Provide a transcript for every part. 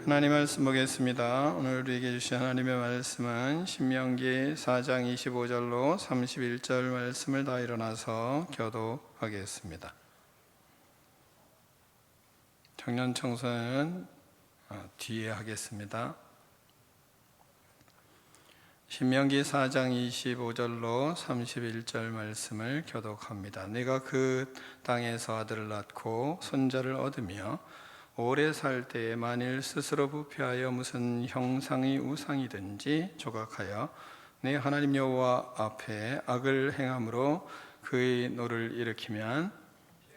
하나님 말씀 보겠습니다. 오늘 우리에게 주신 하나님의 말씀은 신명기 4장 25절로 31절 말씀을 다 일어나서 교독하겠습니다. 청년 청소는 뒤에 하겠습니다. 신명기 4장 25절로 31절 말씀을 교독합니다. 네가 그 땅에서 아들을 낳고 손자를 얻으며 오래 살 때에 만일 스스로 부패하여 무슨 형상의 우상이든지 조각하여 내 하나님 여호와 앞에 악을 행함으로 그의 노를 일으키면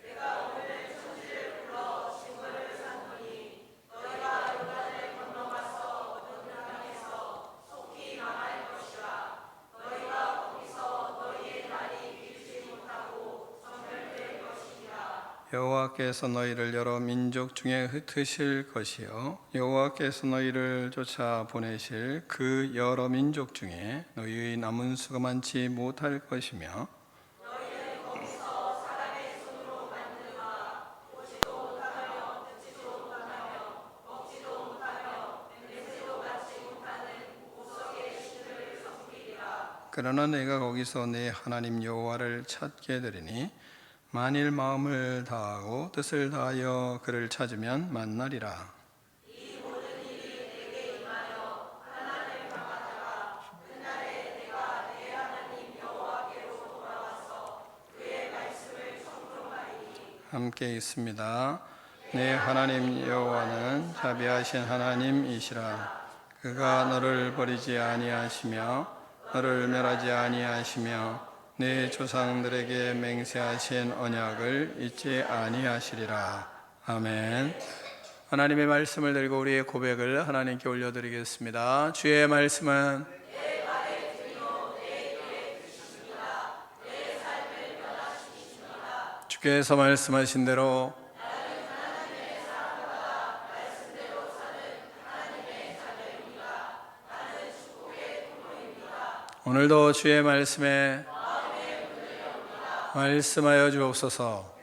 내가 오늘 천지를 불러 증거를 삼으니 너희가 요단을 건너가서 어떤 땅에서 속히 망할 것이라. 너희가 거기서 너희의 날이 길지 못하고 정멸될 것이니라. 여호와께서 너희를 여러 민족 중에 흩으실 것이요 여호와께서 너희를 쫓아 보내실 그 여러 민족 중에 너희의 남은 수가 많지 못할 것이며 너희는 거기서 사람의 손으로 만들어가 보지도 못하며 듣지도 못하며 먹지도 못하며 냄새도 맡지 못하는 무속의 신들을 섬기리라. 그러나 내가 거기서 내 하나님 여호와를 찾게 되리니 만일 마음을 다하고 뜻을 다하여 그를 찾으면 만나리라. 이 모든 일이 내게 임하여 하나님을 강하다가 그날에 내가 내 하나님 여호와께로 돌아와서 그의 말씀을 청종하리니. 함께 있습니다. 내 하나님 여호와는 자비하신 하나님이시라. 그가 너를 버리지 아니하시며 너를 멸하지 아니하시며 내 조상들에게 맹세하신 언약을 잊지 아니하시리라. 아멘. 하나님의 말씀을 들고 우리의 고백을 하나님께 올려드리겠습니다. 주의 말씀은 내 발에 들이고 내 길에 드시니라. 내 삶을 변화시키시니라. 주께서 말씀하신 대로 나는 하나님의 사람과 말씀대로 사는 하나님의 자녀입니다. 나는 축복의 통로입니다. 오늘도 주의 말씀에 말씀하여 주옵소서.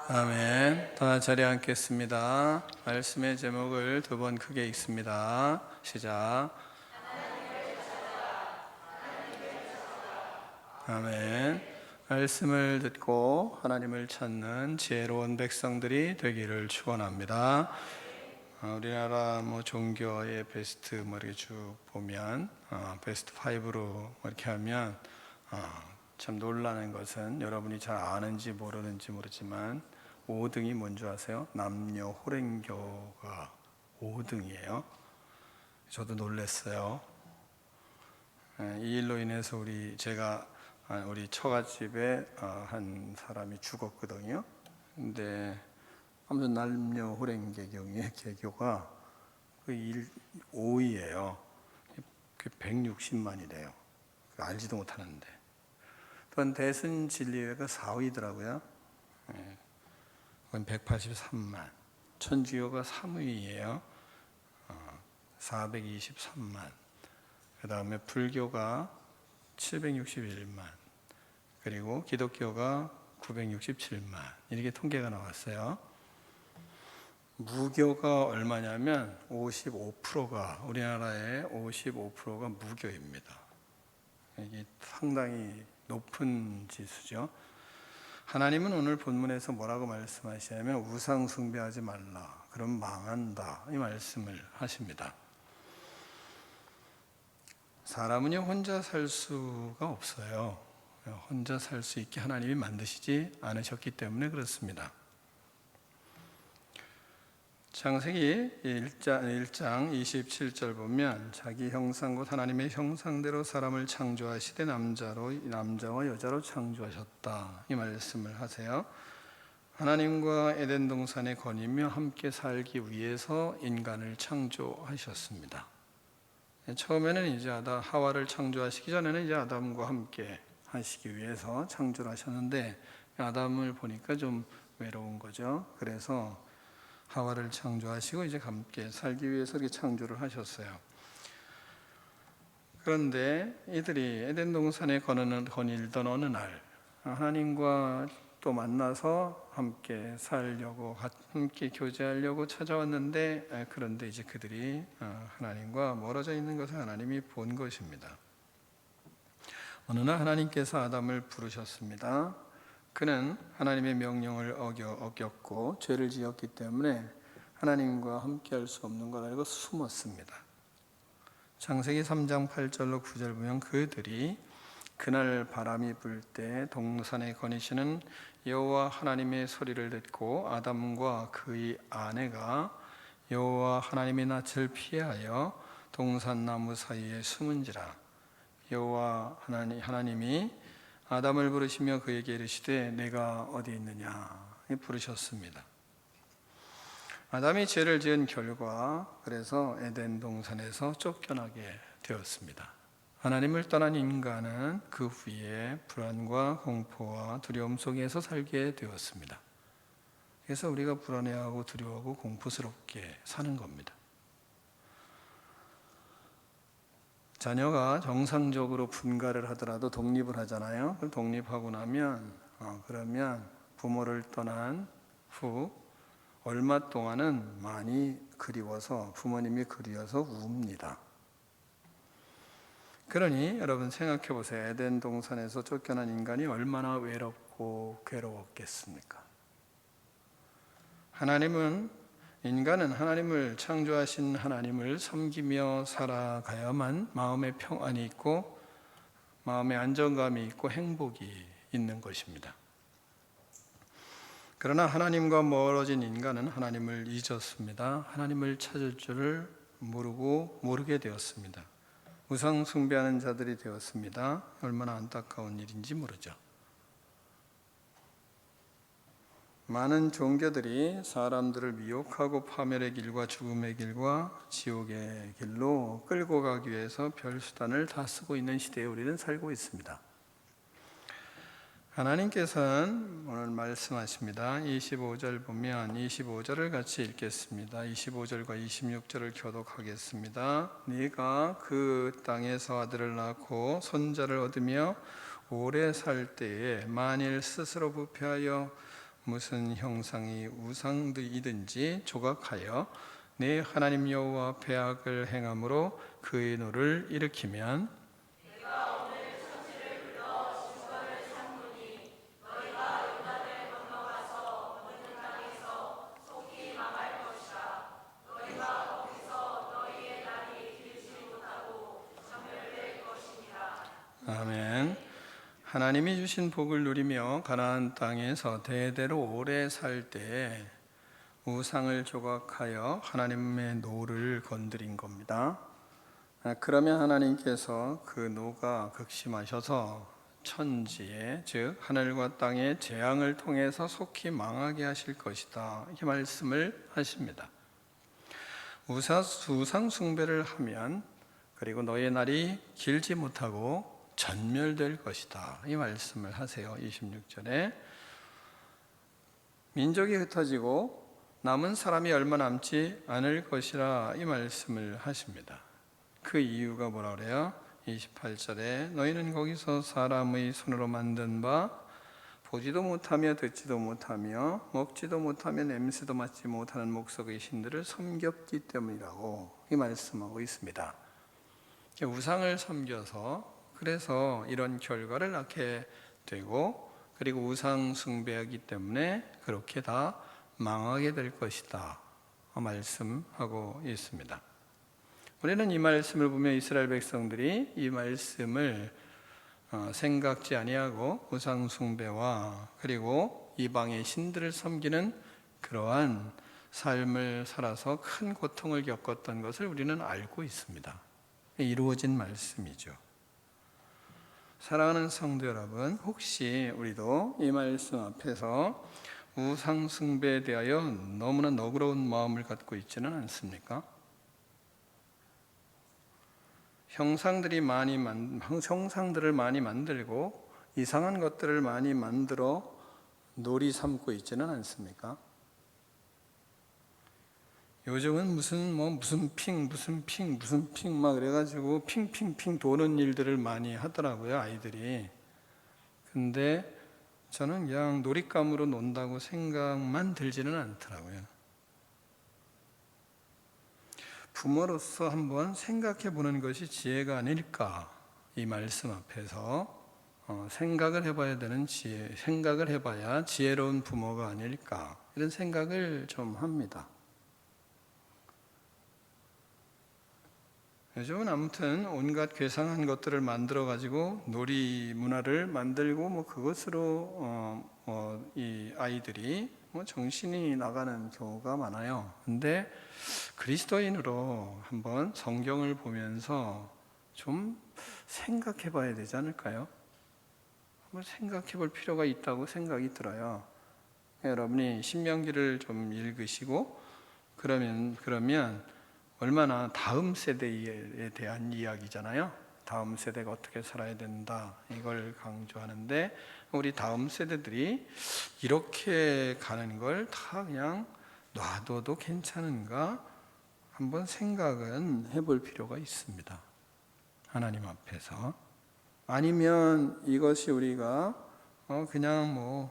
아멘. 다 자리에 앉겠습니다. 말씀의 제목을 두 번 크게 읽습니다. 시작. 아멘. 말씀을 듣고 하나님을 찾는 지혜로운 백성들이 되기를 축원합니다. 우리나라 종교의 베스트 이렇게 쭉 보면 베스트 5로 이렇게 하면 참 놀라는 것은 여러분이 잘 아는지 모르는지 모르지만 5등이 뭔지 아세요? 남녀 호랭교가 5등이에요. 저도 놀랐어요. 이 일로 인해서 우리 처갓집에 한 사람이 죽었거든요. 근데 아무튼 남녀 호랭 개교가 그 5위예요. 그 160만이래요. 알지도 못하는데. 또 대선 진리회가 4위더라고요. 그건 183만. 천주교가 3위예요. 423만. 그 다음에 불교가 761만. 그리고 기독교가 967만. 이렇게 통계가 나왔어요. 무교가 얼마냐면 55%가 우리나라의 55%가 무교입니다. 이게 상당히 높은 지수죠. 하나님은 오늘 본문에서 뭐라고 말씀하시냐면 우상 숭배하지 말라. 그럼 망한다. 이 말씀을 하십니다. 사람은요 혼자 살 수가 없어요. 혼자 살 수 있게 하나님이 만드시지 않으셨기 때문에 그렇습니다. 창세기 1장 27절 보면 자기 형상 곧 하나님의 형상대로 사람을 창조하시되 남자와 여자로 창조하셨다. 이 말씀을 하세요. 하나님과 에덴 동산에 거니며 함께 살기 위해서 인간을 창조하셨습니다. 처음에는 이제 하와를 창조하시기 전에는 이제 아담과 함께 하시기 위해서 창조를 하셨는데 아담을 보니까 좀 외로운 거죠. 그래서 하와를 창조하시고 이제 함께 살기 위해서 이렇게 창조를 하셨어요. 그런데 이들이 에덴 동산에 거닐던 어느 날 하나님과 또 만나서 함께 살려고, 함께 교제하려고 찾아왔는데, 그런데 이제 그들이 하나님과 멀어져 있는 것을 하나님이 본 것입니다. 어느 날 하나님께서 아담을 부르셨습니다. 그는 하나님의 명령을 어겼고 죄를 지었기 때문에 하나님과 함께할 수 없는 걸 알고 숨었습니다. 창세기 3장 8절로 9절 보면 그들이 그날 바람이 불 때 동산에 거니시는 여호와 하나님의 소리를 듣고 아담과 그의 아내가 여호와 하나님의 낯을 피하여 동산나무 사이에 숨은지라. 여호와 하나님이 아담을 부르시며 그에게 이르시되 내가 어디 있느냐 부르셨습니다. 아담이 죄를 지은 결과 그래서 에덴 동산에서 쫓겨나게 되었습니다. 하나님을 떠난 인간은 그 후에 불안과 공포와 두려움 속에서 살게 되었습니다. 그래서 우리가 불안해하고 두려워하고 공포스럽게 사는 겁니다. 자녀가 정상적으로 분가를 하더라도 독립을 하잖아요. 독립하고 나면 그러면 부모를 떠난 후 얼마 동안은 많이 그리워서 부모님이 그리워서 웁니다. 그러니 여러분 생각해 보세요. 에덴 동산에서 쫓겨난 인간이 얼마나 외롭고 괴로웠겠습니까? 인간은 하나님을 창조하신 하나님을 섬기며 살아가야만 마음의 평안이 있고 마음의 안정감이 있고 행복이 있는 것입니다. 그러나 하나님과 멀어진 인간은 하나님을 잊었습니다. 하나님을 찾을 줄을 모르게 되었습니다. 우상 숭배하는 자들이 되었습니다. 얼마나 안타까운 일인지 모르죠. 많은 종교들이 사람들을 미혹하고 파멸의 길과 죽음의 길과 지옥의 길로 끌고 가기 위해서 별수단을 다 쓰고 있는 시대에 우리는 살고 있습니다. 하나님께서는 오늘 말씀하십니다. 25절 보면 25절을 같이 읽겠습니다. 25절과 26절을 교독하겠습니다. 네가 그 땅에서 아들을 낳고 손자를 얻으며 오래 살 때에 만일 스스로 부패하여 무슨 형상이 우상이든지 조각하여 네 하나님 여호와 앞에 악을 행함으로 그의 노를 일으키면 내가 오늘 천지를 불러 증거를 삼으니 너희가 요단을 건너가서 모든 땅에서 속히 망할 것이라. 너희가 거기서 너희의 날이 길지 못하고 정멸될 것이니라. 아멘. 하나님이 주신 복을 누리며 가나안 땅에서 대대로 오래 살 때에 우상을 조각하여 하나님의 노를 건드린 겁니다. 그러면 하나님께서 그 노가 극심하셔서 천지에 즉 하늘과 땅의 재앙을 통해서 속히 망하게 하실 것이다 이렇게 말씀을 하십니다. 우상 숭배를 하면 그리고 너의 날이 길지 못하고 전멸될 것이다 이 말씀을 하세요. 26절에 민족이 흩어지고 남은 사람이 얼마 남지 않을 것이라 이 말씀을 하십니다. 그 이유가 뭐라 그래요? 28절에 너희는 거기서 사람의 손으로 만든 바 보지도 못하며 듣지도 못하며 먹지도 못하며 냄새도 맡지 못하는 목석의 신들을 섬겼기 때문이라고 이 말씀하고 있습니다. 우상을 섬겨서 그래서 이런 결과를 낳게 되고 그리고 우상 숭배하기 때문에 그렇게 다 망하게 될 것이다 말씀하고 있습니다. 우리는 이 말씀을 보며 이스라엘 백성들이 이 말씀을 생각지 아니하고 우상 숭배와 그리고 이방의 신들을 섬기는 그러한 삶을 살아서 큰 고통을 겪었던 것을 우리는 알고 있습니다. 이루어진 말씀이죠. 사랑하는 성도 여러분, 혹시 우리도 이 말씀 앞에서 우상 숭배에 대하여 너무나 너그러운 마음을 갖고 있지는 않습니까? 형상들을 많이 만들고 이상한 것들을 많이 만들어 놀이 삼고 있지는 않습니까? 요즘은 무슨 핑 막 그래가지고 핑 도는 일들을 많이 하더라고요, 아이들이. 근데 저는 그냥 놀잇감으로 논다고 생각만 들지는 않더라고요. 부모로서 한번 생각해 보는 것이 지혜가 아닐까, 이 말씀 앞에서 생각을 해봐야 되는 지혜, 생각을 해봐야 지혜로운 부모가 아닐까, 이런 생각을 좀 합니다. 요즘은 아무튼 온갖 괴상한 것들을 만들어 가지고 놀이 문화를 만들고 그것으로 이 아이들이 정신이 나가는 경우가 많아요. 근데 그리스도인으로 한번 성경을 보면서 좀 생각해 봐야 되지 않을까요? 한번 생각해 볼 필요가 있다고 생각이 들어요. 여러분이 신명기를 좀 읽으시고 그러면 얼마나 다음 세대에 대한 이야기잖아요. 다음 세대가 어떻게 살아야 된다, 이걸 강조하는데, 우리 다음 세대들이 이렇게 가는 걸 다 그냥 놔둬도 괜찮은가 한번 생각은 해볼 필요가 있습니다. 하나님 앞에서. 아니면 이것이 우리가 그냥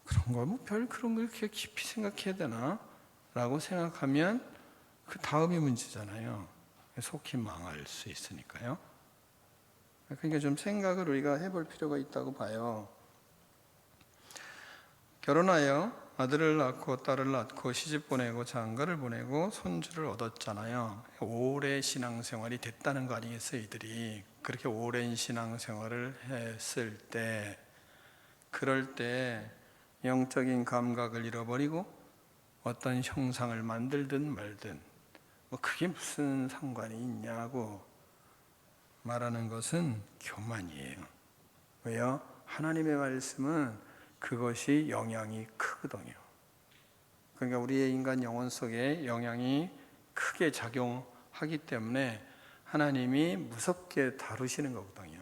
그런 걸 그렇게 깊이 생각해야 되나 라고 생각하면 그 다음이 문제잖아요. 속히 망할 수 있으니까요. 그러니까 좀 생각을 우리가 해볼 필요가 있다고 봐요. 결혼하여 아들을 낳고 딸을 낳고 시집 보내고 장가를 보내고 손주를 얻었잖아요. 오래 신앙생활이 됐다는 거 아니겠어요, 이들이. 그렇게 오랜 신앙생활을 했을 때, 그럴 때 영적인 감각을 잃어버리고 어떤 형상을 만들든 말든 그게 무슨 상관이 있냐고 말하는 것은 교만이에요. 왜요? 하나님의 말씀은 그것이 영향이 크거든요. 그러니까 우리의 인간 영혼 속에 영향이 크게 작용하기 때문에 하나님이 무섭게 다루시는 거거든요.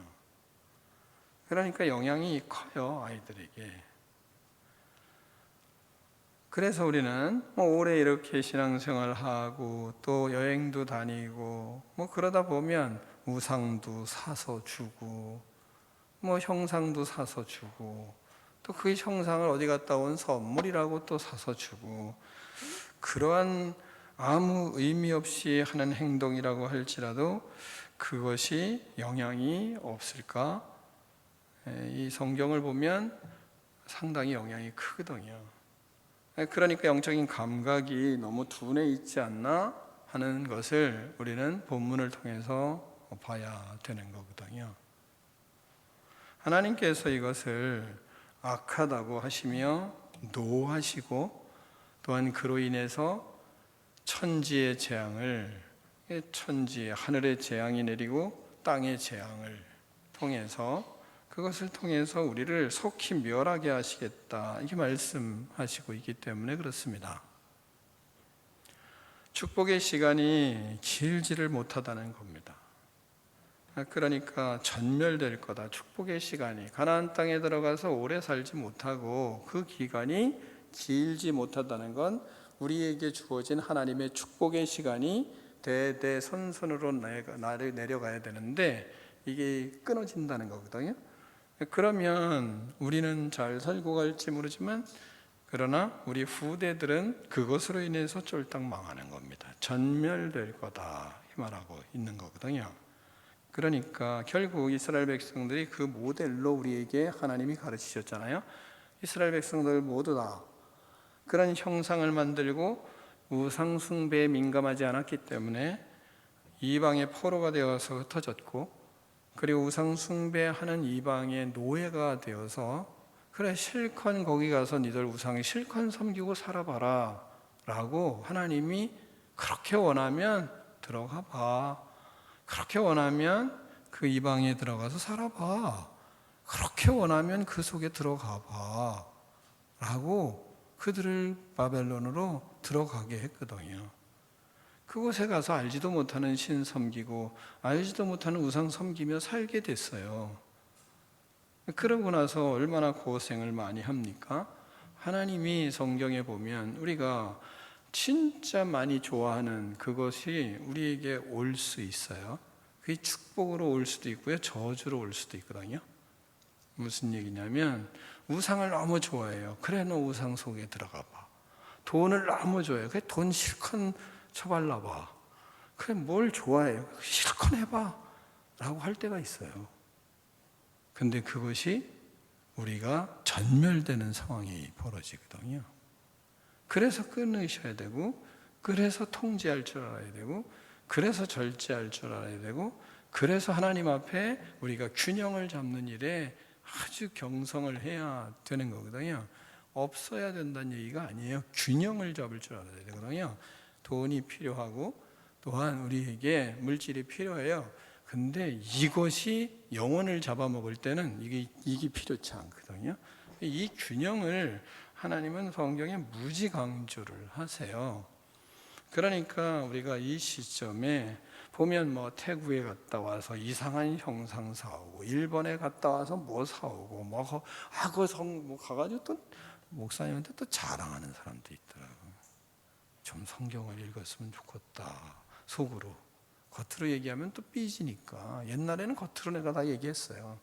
그러니까 영향이 커요, 아이들에게. 그래서 우리는 오래 이렇게 신앙생활을 하고 또 여행도 다니고 그러다 보면 우상도 사서 주고 형상도 사서 주고, 또 그 형상을 어디 갔다 온 선물이라고 또 사서 주고, 그러한 아무 의미 없이 하는 행동이라고 할지라도 그것이 영향이 없을까? 이 성경을 보면 상당히 영향이 크거든요. 그러니까 영적인 감각이 너무 둔해 있지 않나 하는 것을 우리는 본문을 통해서 봐야 되는 거거든요. 하나님께서 이것을 악하다고 하시며 노하시고, 또한 그로 인해서 천지의 재앙을, 천지의 하늘의 재앙이 내리고 땅의 재앙을 통해서, 그것을 통해서 우리를 속히 멸하게 하시겠다, 이렇게 말씀하시고 있기 때문에 그렇습니다. 축복의 시간이 길지를 못하다는 겁니다. 그러니까 전멸될 거다. 축복의 시간이, 가나안 땅에 들어가서 오래 살지 못하고 그 기간이 길지 못하다는 건 우리에게 주어진 하나님의 축복의 시간이 대대손손으로 내려가야 되는데 이게 끊어진다는 거거든요. 그러면 우리는 잘 살고 갈지 모르지만, 그러나 우리 후대들은 그것으로 인해서 쫄딱 망하는 겁니다. 전멸될 거다, 이 말하고 있는 거거든요. 그러니까 결국 이스라엘 백성들이 그 모델로 우리에게 하나님이 가르치셨잖아요. 이스라엘 백성들 모두 다 그런 형상을 만들고 우상 숭배에 민감하지 않았기 때문에 이방의 포로가 되어서 흩어졌고, 그리고 우상 숭배하는 이방의 노예가 되어서, 그래 실컷 거기 가서 니들 우상에 실컷 섬기고 살아봐라 라고 하나님이 그렇게 원하면 들어가 봐, 그렇게 원하면 그 이방에 들어가서 살아봐, 그렇게 원하면 그 속에 들어가 봐 라고 그들을 바벨론으로 들어가게 했거든요. 그곳에 가서 알지도 못하는 신 섬기고 알지도 못하는 우상 섬기며 살게 됐어요. 그러고 나서 얼마나 고생을 많이 합니까? 하나님이 성경에 보면 우리가 진짜 많이 좋아하는 그것이 우리에게 올 수 있어요. 그게 축복으로 올 수도 있고요, 저주로 올 수도 있거든요. 무슨 얘기냐면 우상을 너무 좋아해요. 그래 너 우상 속에 들어가 봐. 돈을 너무 좋아해요. 그래 돈 실컷 쳐발라 봐. 그래 뭘 좋아해요. 실컷 해봐 라고 할 때가 있어요. 근데 그것이 우리가 전멸되는 상황이 벌어지거든요. 그래서 끊으셔야 되고, 그래서 통제할 줄 알아야 되고, 그래서 절제할 줄 알아야 되고, 그래서 하나님 앞에 우리가 균형을 잡는 일에 아주 경성을 해야 되는 거거든요. 없어야 된다는 얘기가 아니에요. 균형을 잡을 줄 알아야 되거든요. 돈이 필요하고 또한 우리에게 물질이 필요해요. 근데 이것이 영혼을 잡아먹을 때는 이게 필요치 않거든요. 이 균형을 하나님은 성경에 무지 강조를 하세요. 그러니까 우리가 이 시점에 보면 뭐 태국에 갔다 와서 이상한 형상 사오고, 일본에 갔다 와서 뭐 사오고, 뭐 가가지고 또 목사님한테 또 자랑하는 사람도 있더라고요. 좀 성경을 읽었으면 좋겠다. 속으로. 겉으로 얘기하면 또 삐지니까. 옛날에는 겉으로 내가 다 얘기했어요.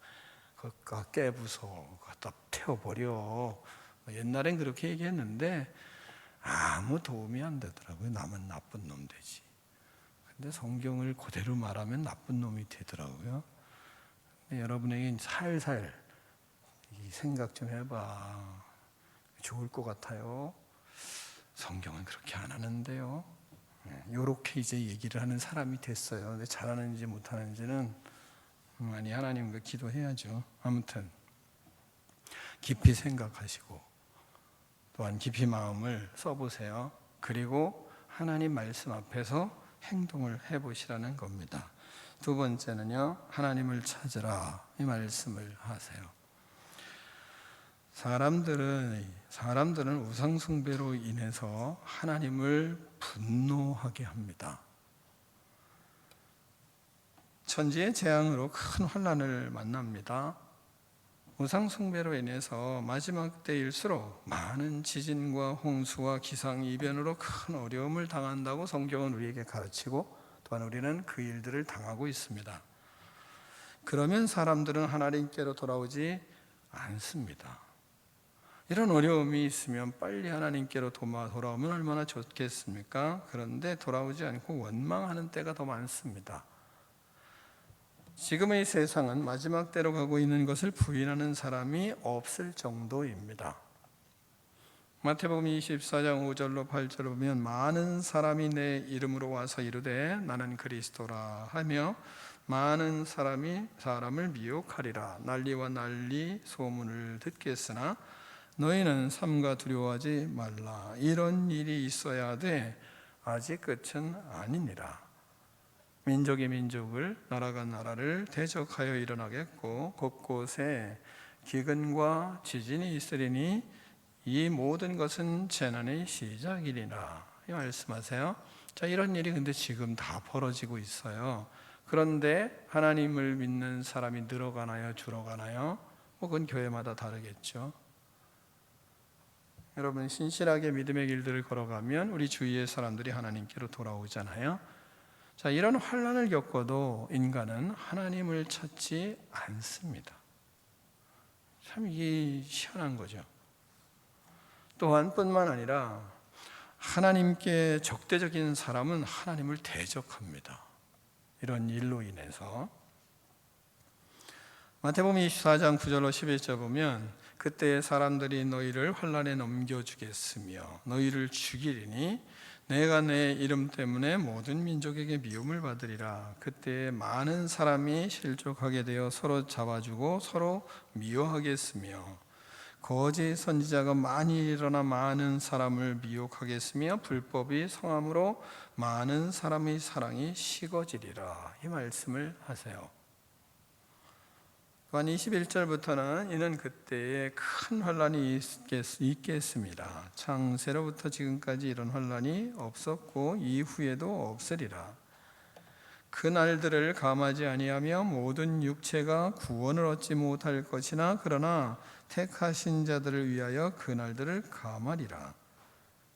그거 깨부숴, 갖다 태워버려. 옛날엔 그렇게 얘기했는데 아무 도움이 안 되더라고요. 나만 나쁜 놈 되지. 근데 성경을 그대로 말하면 나쁜 놈이 되더라고요. 여러분에게 살살 생각 좀 해봐. 좋을 것 같아요. 성경은 그렇게 안 하는데요. 요렇게 이제 얘기를 하는 사람이 됐어요. 근데 잘하는지 못하는지는 많이 하나님과 기도해야죠. 아무튼 깊이 생각하시고 또한 깊이 마음을 써보세요. 그리고 하나님 말씀 앞에서 행동을 해보시라는 겁니다. 두 번째는요, 하나님을 찾으라 이 말씀을 하세요. 사람들은 우상 숭배로 인해서 하나님을 분노하게 합니다. 천지의 재앙으로 큰 환난을 만납니다. 우상 숭배로 인해서 마지막 때일수록 많은 지진과 홍수와 기상이변으로 큰 어려움을 당한다고 성경은 우리에게 가르치고, 또한 우리는 그 일들을 당하고 있습니다. 그러면 사람들은 하나님께로 돌아오지 않습니다. 이런 어려움이 있으면 빨리 하나님께로 돌아오면 얼마나 좋겠습니까? 그런데 돌아오지 않고 원망하는 때가 더 많습니다. 지금의 세상은 마지막 때로 가고 있는 것을 부인하는 사람이 없을 정도입니다. 마태복음 24장 5절로 8절을 보면 많은 사람이 내 이름으로 와서 이르되 나는 그리스도라 하며 많은 사람이 사람을 미혹하리라. 난리와 난리 소문을 듣겠으나 너희는 삼가 두려워하지 말라. 이런 일이 있어야 돼. 아직 끝은 아니니라. 민족이 민족을, 나라가 나라를 대적하여 일어나겠고 곳곳에 기근과 지진이 있으리니 이 모든 것은 재난의 시작이리라. 이 말씀하세요. 자, 이런 일이 근데 지금 다 벌어지고 있어요. 그런데 하나님을 믿는 사람이 늘어가나요? 줄어가나요? 그건 교회마다 다르겠죠. 여러분, 신실하게 믿음의 길들을 걸어가면 우리 주위의 사람들이 하나님께로 돌아오잖아요. 자, 이런 환난을 겪어도 인간은 하나님을 찾지 않습니다. 참 이게 희한한 거죠. 또한 뿐만 아니라 하나님께 적대적인 사람은 하나님을 대적합니다. 이런 일로 인해서 마태복음 24장 9절로 11절 보면 그때 사람들이 너희를 환난에 넘겨주겠으며 너희를 죽이리니 내가 내 이름 때문에 모든 민족에게 미움을 받으리라. 그때 많은 사람이 실족하게 되어 서로 잡아주고 서로 미워하겠으며 거짓 선지자가 많이 일어나 많은 사람을 미혹하겠으며 불법이 성함으로 많은 사람의 사랑이 식어지리라. 이 말씀을 하세요. 또한 21절부터는 이는 그때에 큰 환난이 있겠습니다. 창세로부터 지금까지 이런 환난이 없었고 이후에도 없으리라. 그 날들을 감하지 아니하며 모든 육체가 구원을 얻지 못할 것이나 그러나 택하신 자들을 위하여 그 날들을 감하리라.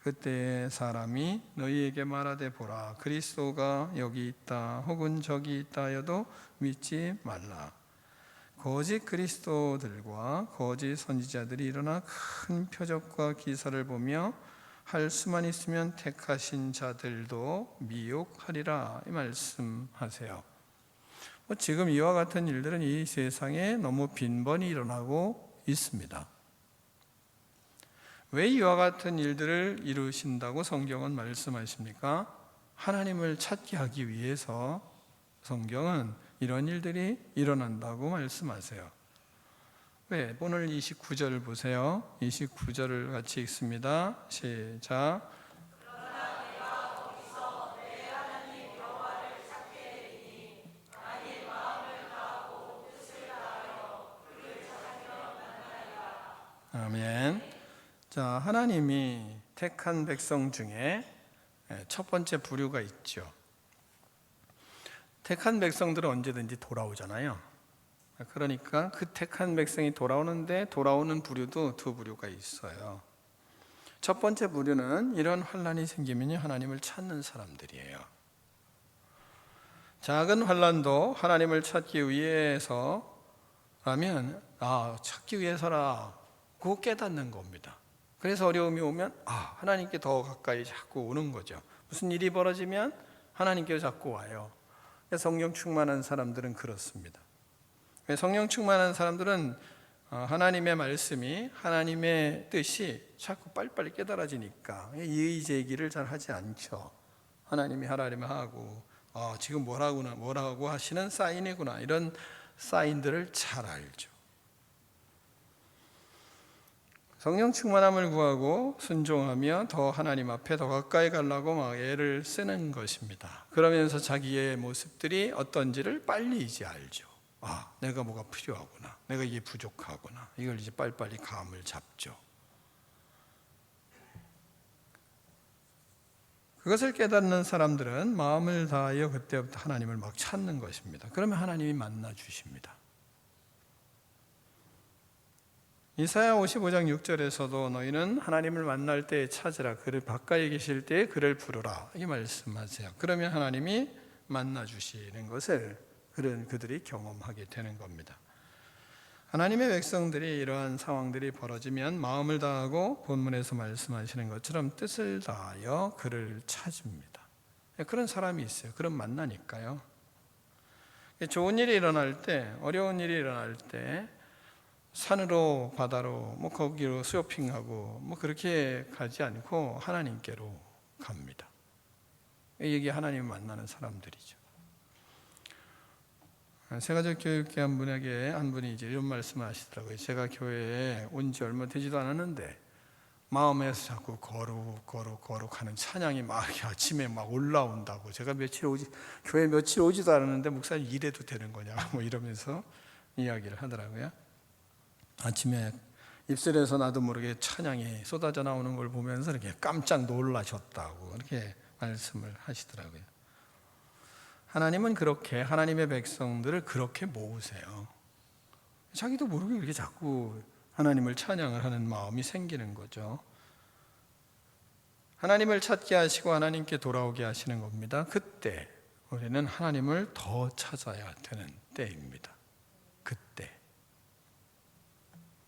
그때 사람이 너희에게 말하되 보라 그리스도가 여기 있다 혹은 저기 있다 하여도 믿지 말라. 거짓 그리스도들과 거짓 선지자들이 일어나 큰 표적과 기사를 보며 할 수만 있으면 택하신 자들도 미혹하리라, 이 말씀하세요. 지금 이와 같은 일들은 이 세상에 너무 빈번히 일어나고 있습니다. 왜 이와 같은 일들을 이루신다고 성경은 말씀하십니까? 하나님을 찾게 하기 위해서 성경은 이런 일들이 일어난다고 말씀하세요. 왜? 오늘 29절 보세요. 29절을 같이 읽습니다. 시작. 아멘. 자, 하나님이 택한 백성 중에 첫 번째 부류가 있죠. 택한 백성들은 언제든지 돌아오잖아요. 그러니까 그 택한 백성이 돌아오는데 돌아오는 부류도 두 부류가 있어요. 첫 번째 부류는 이런 환난이 생기면 하나님을 찾는 사람들이에요. 작은 환난도 하나님을 찾기 위해서라면 찾기 위해서라고 깨닫는 겁니다. 그래서 어려움이 오면 하나님께 더 가까이 자꾸 오는 거죠. 무슨 일이 벌어지면 하나님께 자꾸 와요. 성령 충만한 사람들은 그렇습니다. 성령 충만한 사람들은 하나님의 말씀이, 하나님의 뜻이 자꾸 빨리빨리 깨달아지니까 이의제기를 잘 하지 않죠. 하나님이 하라면 하고 지금 뭐라고 하시는 사인이구나, 이런 사인들을 잘 알죠. 성령 충만함을 구하고 순종하며 더 하나님 앞에 더 가까이 가려고 막 애를 쓰는 것입니다. 그러면서 자기의 모습들이 어떤지를 빨리 이제 알죠. 내가 뭐가 필요하구나, 내가 이게 부족하구나, 이걸 이제 빨리빨리 감을 잡죠. 그것을 깨닫는 사람들은 마음을 다하여 그때부터 하나님을 막 찾는 것입니다. 그러면 하나님이 만나 주십니다. 이사야 55장 6절에서도 너희는 하나님을 만날 때에 찾으라, 그를 가까이 계실 때에 그를 부르라, 이 말씀하세요. 그러면 하나님이 만나 주시는 것을 그들이 경험하게 되는 겁니다. 하나님의 백성들이 이러한 상황들이 벌어지면 마음을 다하고 본문에서 말씀하시는 것처럼 뜻을 다하여 그를 찾습니다. 그런 사람이 있어요. 그런 만나니까요. 좋은 일이 일어날 때, 어려운 일이 일어날 때 산으로 바다로 거기로 쇼핑하고 그렇게 가지 않고 하나님께로 갑니다. 이게 하나님을 만나는 사람들이죠. 세가족 교육계 한 분이 이제 이런 말씀을 하시더라고요. 제가 교회에 온 지 얼마 되지도 않았는데 마음에서 자꾸 거룩하는 찬양이 막 아침에 막 올라온다고. 제가 교회 며칠 오지도 않았는데 목사님 이래도 되는 거냐 이러면서 이야기를 하더라고요. 아침에 입술에서 나도 모르게 찬양이 쏟아져 나오는 걸 보면서 이렇게 깜짝 놀라셨다고 그렇게 말씀을 하시더라고요. 하나님은 그렇게 하나님의 백성들을 그렇게 모으세요. 자기도 모르게 그렇게 자꾸 하나님을 찬양을 하는 마음이 생기는 거죠. 하나님을 찾게 하시고 하나님께 돌아오게 하시는 겁니다. 그때 우리는 하나님을 더 찾아야 되는 때입니다.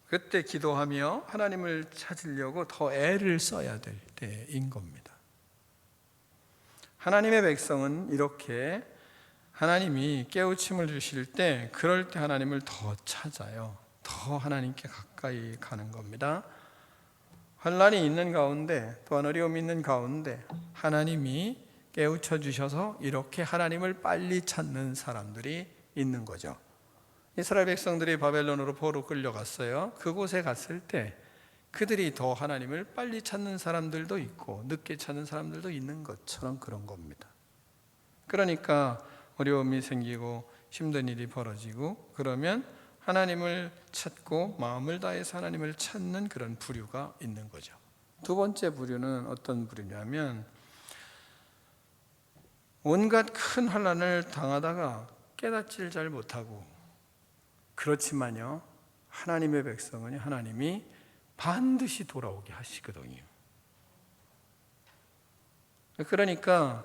그때 기도하며 하나님을 찾으려고 더 애를 써야 될 때인 겁니다. 하나님의 백성은 이렇게 하나님이 깨우침을 주실 때, 그럴 때 하나님을 더 찾아요. 더 하나님께 가까이 가는 겁니다. 환난이 있는 가운데, 또한 어려움이 있는 가운데 하나님이 깨우쳐 주셔서 이렇게 하나님을 빨리 찾는 사람들이 있는 거죠. 이스라엘 백성들이 바벨론으로 포로 끌려갔어요. 그곳에 갔을 때 그들이 더 하나님을 빨리 찾는 사람들도 있고 늦게 찾는 사람들도 있는 것처럼 그런 겁니다. 그러니까 어려움이 생기고 힘든 일이 벌어지고 그러면 하나님을 찾고 마음을 다해서 하나님을 찾는 그런 부류가 있는 거죠. 두 번째 부류는 어떤 부류냐면, 온갖 큰 환난을 당하다가 깨닫지를 잘 못하고, 그렇지만요 하나님의 백성은 하나님이 반드시 돌아오게 하시거든요. 그러니까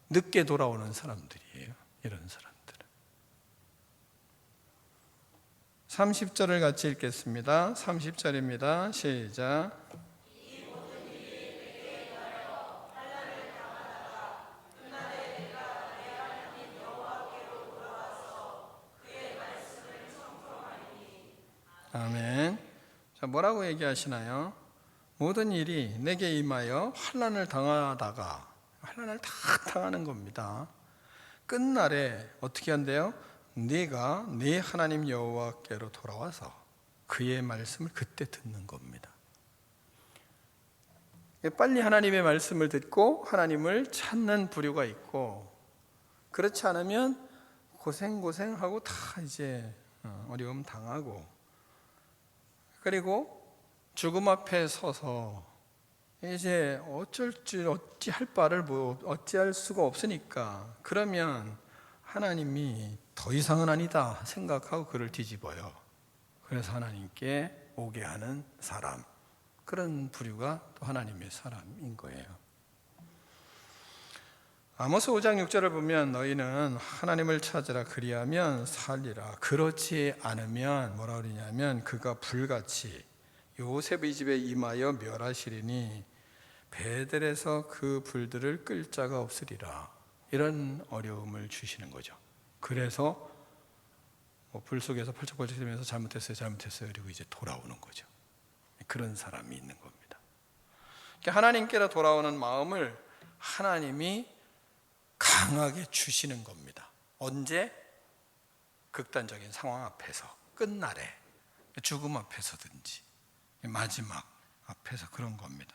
늦게 돌아오는 사람들이에요. 이런 사람들은 30절을 같이 읽겠습니다. 30절입니다. 시작. 아멘. 자, 뭐라고 얘기하시나요? 모든 일이 내게 임하여 환난을 당하다가, 환난을 다 당하는 겁니다. 끝날에 어떻게 한대요? 네가 네 하나님 여호와께로 돌아와서 그의 말씀을 그때 듣는 겁니다. 빨리 하나님의 말씀을 듣고 하나님을 찾는 부류가 있고, 그렇지 않으면 고생하고 다 이제 어려움 당하고, 그리고 죽음 앞에 서서 이제 어찌할 바를 어찌할 수가 없으니까, 그러면 하나님이 더 이상은 아니다 생각하고 그를 뒤집어요. 그래서 하나님께 오게 하는 사람, 그런 부류가 또 하나님의 사람인 거예요. 아모스 5장 6절을 보면 너희는 하나님을 찾으라 그리하면 살리라, 그렇지 않으면 뭐라 그러냐면 그가 불같이 요셉의 집에 임하여 멸하시리니 베델에서 그 불들을 끌 자가 없으리라, 이런 어려움을 주시는 거죠. 그래서 불 속에서 펄쩍펄쩍 되면서 잘못했어요 그리고 이제 돌아오는 거죠. 그런 사람이 있는 겁니다. 하나님께로 돌아오는 마음을 하나님이 강하게 주시는 겁니다. 언제? 극단적인 상황 앞에서, 끝날에, 죽음 앞에서든지 마지막 앞에서, 그런 겁니다.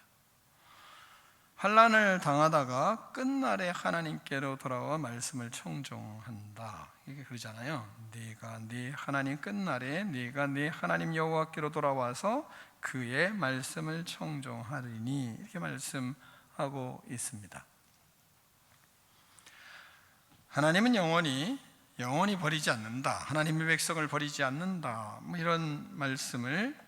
환난을 당하다가 끝날에 하나님께로 돌아와 말씀을 청종한다, 이게 그러잖아요. 네가 네 하나님, 끝날에 네가 네 하나님 여호와께로 돌아와서 그의 말씀을 청종하리니, 이렇게 말씀하고 있습니다. 하나님은 영원히 버리지 않는다, 하나님의 백성을 버리지 않는다, 뭐 이런 말씀을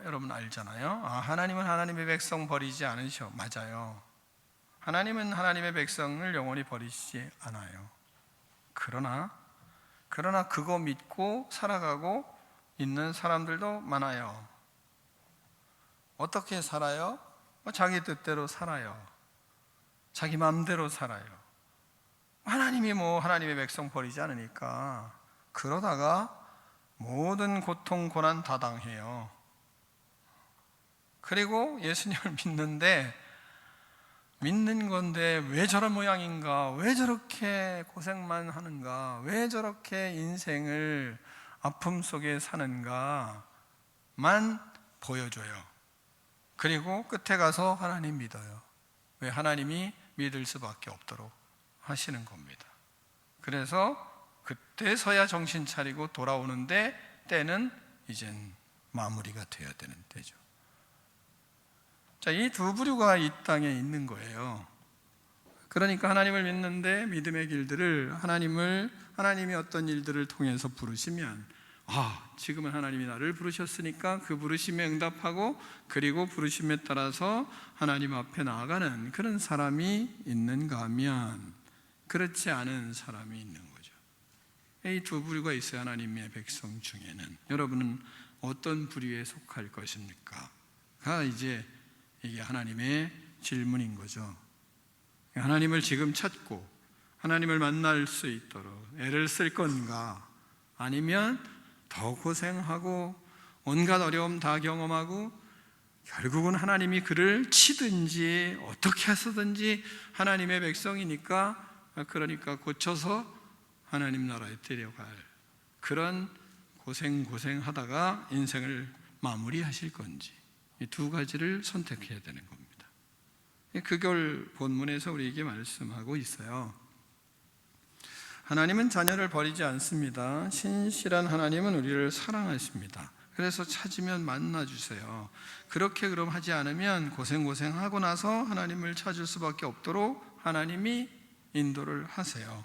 여러분 알잖아요. 하나님은 하나님의 백성 버리지 않으셔. 맞아요. 하나님은 하나님의 백성을 영원히 버리시지 않아요. 그러나 그거 믿고 살아가고 있는 사람들도 많아요. 어떻게 살아요? 자기 뜻대로 살아요. 자기 마음대로 살아요. 하나님이 하나님의 백성 버리지 않으니까 그러다가 모든 고통 고난 다 당해요. 그리고 예수님을 믿는 건데 왜 저런 모양인가, 왜 저렇게 고생만 하는가, 왜 저렇게 인생을 아픔 속에 사는가만 보여줘요. 그리고 끝에 가서 하나님 믿어요. 왜? 하나님이 믿을 수밖에 없도록 하시는 겁니다. 그래서 그때서야 정신 차리고 돌아오는데, 때는 이젠 마무리가 되어야 되는 때죠. 자, 이 두 부류가 이 땅에 있는 거예요. 그러니까 하나님을 믿는데 믿음의 길들을 하나님이 어떤 일들을 통해서 부르시면, 지금은 하나님이 나를 부르셨으니까 그 부르심에 응답하고, 그리고 부르심에 따라서 하나님 앞에 나아가는 그런 사람이 있는가 하면 그렇지 않은 사람이 있는 거죠. 이 두 부류가 있어요. 하나님의 백성 중에는. 여러분은 어떤 부류에 속할 것입니까? 이제 이게 하나님의 질문인 거죠. 하나님을 지금 찾고 하나님을 만날 수 있도록 애를 쓸 건가, 아니면 더 고생하고 온갖 어려움 다 경험하고 결국은 하나님이 그를 치든지 어떻게 해서든지 하나님의 백성이니까, 그러니까 고쳐서 하나님 나라에 데려갈, 그런 고생하다가 인생을 마무리하실 건지, 이 두 가지를 선택해야 되는 겁니다. 그걸 본문에서 우리에게 말씀하고 있어요. 하나님은 자녀를 버리지 않습니다. 신실한 하나님은 우리를 사랑하십니다. 그래서 찾으면 만나주세요. 그렇게 그럼 하지 않으면 고생하고 나서 하나님을 찾을 수밖에 없도록 하나님이 인도를 하세요.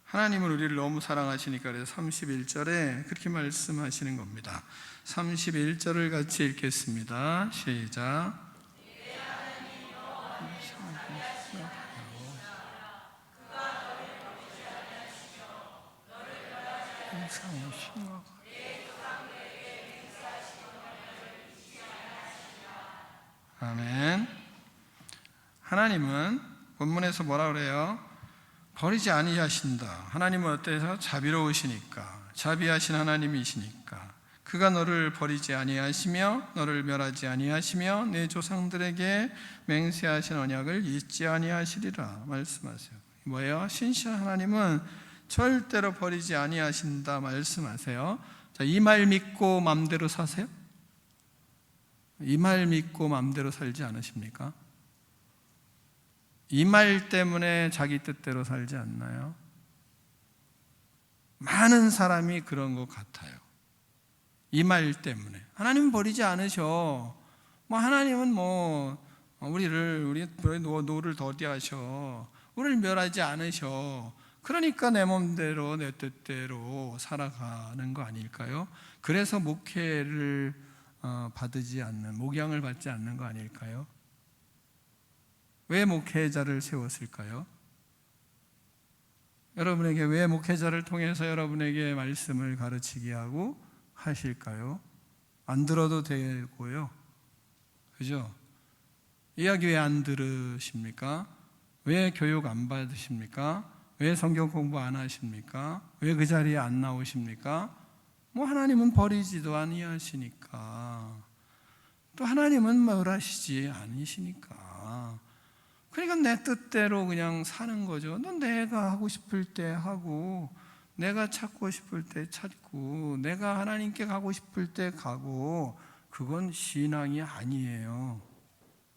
하나님은 우리를 너무 사랑하시니까 그래서 31절에 그렇게 말씀하시는 겁니다. 31절을 같이 읽겠습니다. 시작. 아멘. 하나님은 본문에서 뭐라 그래요? 버리지 아니하신다. 하나님은 어때서? 자비로우시니까, 자비하신 하나님이시니까 그가 너를 버리지 아니하시며 너를 멸하지 아니하시며 내 조상들에게 맹세하신 언약을 잊지 아니하시리라 말씀하세요. 뭐예요? 신실한 하나님은 절대로 버리지 아니하신다 말씀하세요. 자, 이 말 믿고 마음대로 사세요? 이 말 믿고 마음대로 살지 않으십니까? 이 말 때문에 자기 뜻대로 살지 않나요? 많은 사람이 그런 것 같아요. 이 말 때문에. 하나님은 버리지 않으셔. 하나님은 우리 노를 더디하셔. 우리를 멸하지 않으셔. 그러니까 내 몸대로 내 뜻대로 살아가는 거 아닐까요? 그래서 목회를 받지 않는, 목양을 받지 않는 거 아닐까요? 왜 목회자를 세웠을까요? 여러분에게 왜 목회자를 통해서 여러분에게 말씀을 가르치게 하고 하실까요? 안 들어도 되고요. 그죠? 이야기 왜 안 들으십니까? 왜 교육 안 받으십니까? 왜 성경 공부 안 하십니까? 왜 그 자리에 안 나오십니까? 하나님은 버리지도 아니하시니까. 또 하나님은 멸하시지 않으시니까. 그러니까 내 뜻대로 그냥 사는 거죠. 내가 하고 싶을 때 하고, 내가 찾고 싶을 때 찾고, 내가 하나님께 가고 싶을 때 가고, 그건 신앙이 아니에요.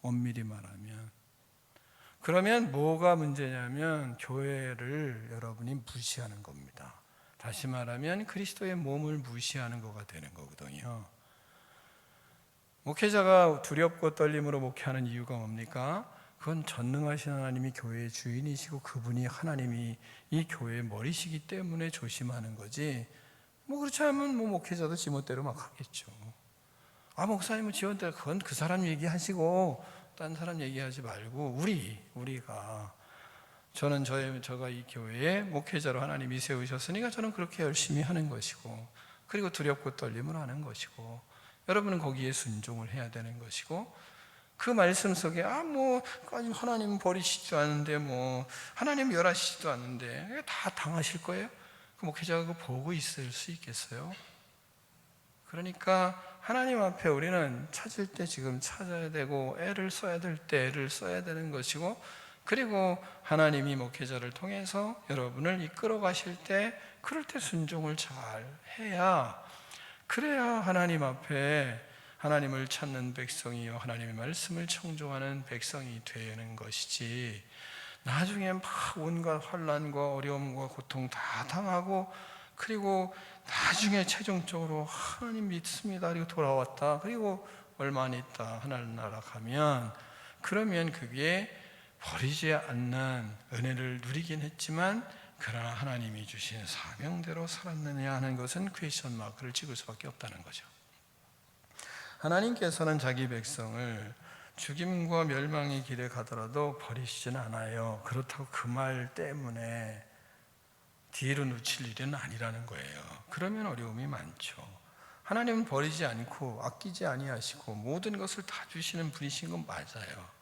엄밀히 말하면. 그러면 뭐가 문제냐면 교회를 여러분이 무시하는 겁니다. 다시 말하면 그리스도의 몸을 무시하는 거가 되는 거거든요. 목회자가 두렵고 떨림으로 목회하는 이유가 뭡니까? 그건 전능하신 하나님이 교회의 주인이시고 그분이 하나님이 이 교회의 머리시기 때문에 조심하는 거지. 그렇지 않으면 목회자도 지멋대로 막 하겠죠. 목사님은 지멋대로, 그건 그 사람 얘기하시고 딴 사람 얘기하지 말고 우리가 저는 저가 이 교회의 목회자로 하나님이 세우셨으니까 저는 그렇게 열심히 하는 것이고, 그리고 두렵고 떨림을 하는 것이고, 여러분은 거기에 순종을 해야 되는 것이고, 그 말씀 속에 하나님 버리시지도 않는데 하나님 멸하시지도 않는데 다 당하실 거예요? 그 목회자가 그거 보고 있을 수 있겠어요? 그러니까 하나님 앞에 우리는 찾을 때 지금 찾아야 되고, 애를 써야 될 때 애를 써야 되는 것이고, 그리고 하나님이 목회자를 통해서 여러분을 이끌어 가실 때 그럴 때 순종을 잘 해야, 그래야 하나님 앞에 하나님을 찾는 백성이요 하나님의 말씀을 청종하는 백성이 되는 것이지, 나중에 온갖 환난과 어려움과 고통 다 당하고, 그리고 나중에 최종적으로 하나님 믿습니다 그리고 돌아왔다, 그리고 얼마 안 있다 하나님 나라 가면, 그러면 그게 버리지 않는 은혜를 누리긴 했지만 그러나 하나님이 주신 사명대로 살았느냐 하는 것은 퀘스천 마크를 찍을 수밖에 없다는 거죠. 하나님께서는 자기 백성을 죽임과 멸망의 길에 가더라도 버리시진 않아요. 그렇다고 그 말 때문에 뒤로 놓칠 일은 아니라는 거예요. 그러면 어려움이 많죠. 하나님은 버리지 않고 아끼지 아니하시고 모든 것을 다 주시는 분이신 건 맞아요.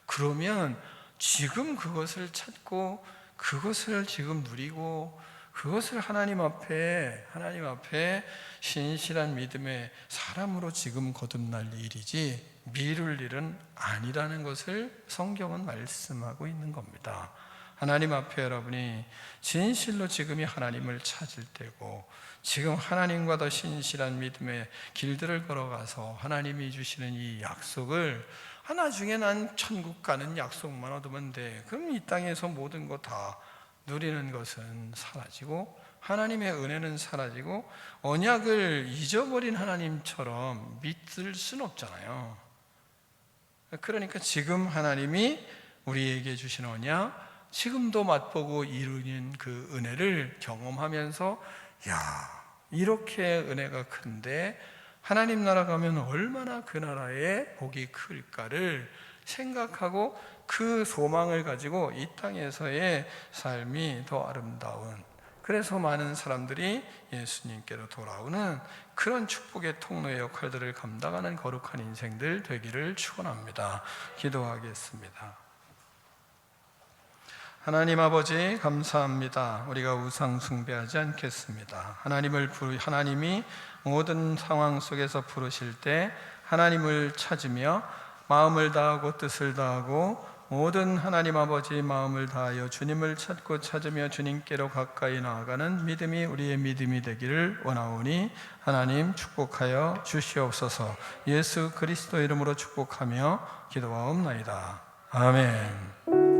그러면 지금 그것을 찾고 그것을 지금 누리고 그것을 하나님 앞에 신실한 믿음의 사람으로 지금 거듭날 일이지 미룰 일은 아니라는 것을 성경은 말씀하고 있는 겁니다. 하나님 앞에 여러분이 진실로 지금이 하나님을 찾을 때고, 지금 하나님과 더 신실한 믿음의 길들을 걸어가서 하나님이 주시는 이 약속을, 나중에 난 천국 가는 약속만 얻으면 돼, 그럼 이 땅에서 모든 거 다 누리는 것은 사라지고 하나님의 은혜는 사라지고 언약을 잊어버린 하나님처럼 믿을 수는 없잖아요. 그러니까 지금 하나님이 우리에게 주신 언약, 지금도 맛보고 이루는 그 은혜를 경험하면서, 이렇게 은혜가 큰데 하나님 나라 가면 얼마나 그 나라의 복이 클까를 생각하고 그 소망을 가지고 이 땅에서의 삶이 더 아름다운, 그래서 많은 사람들이 예수님께로 돌아오는 그런 축복의 통로의 역할들을 감당하는 거룩한 인생들 되기를 축원합니다. 기도하겠습니다. 하나님 아버지 감사합니다. 우리가 우상 숭배하지 않겠습니다. 하나님이 모든 상황 속에서 부르실 때 하나님을 찾으며 마음을 다하고 뜻을 다하고 모든 하나님 아버지 마음을 다하여 주님을 찾고 찾으며 주님께로 가까이 나아가는 믿음이 우리의 믿음이 되기를 원하오니 하나님 축복하여 주시옵소서. 예수 그리스도 이름으로 축복하며 기도하옵나이다. 아멘.